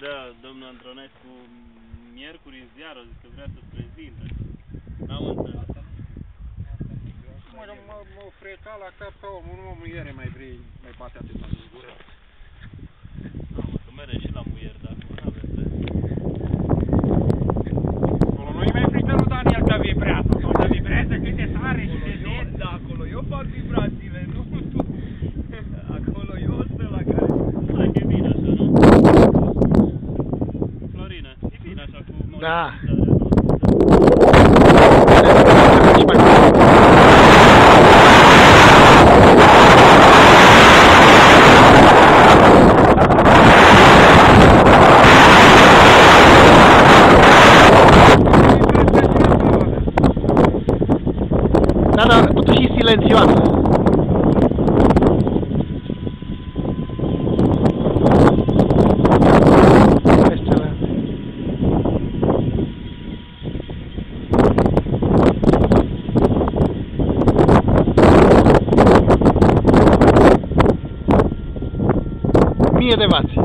dea domnul Andronescu miercuri în ziar, zic că vrea să-ți prezinte. N-am înțeles. Mă freca la cap ca omul, nu mă muiere mai vrei, mai bate atâta în gură. Nu, mă, că merem și la muier, dar acum n-avem de... Acolo nu-i mai frică lui Daniel că vibrează, sau că vibrează câte sare și de zid. Da, acolo eu fac vibrațiile, nu tu. Acolo eu sunt la care... Hai că e bine așa, nu? Florine, e bine așa cu Da. Da, da, totuși e silențioasă. Excelent. Mie de vați.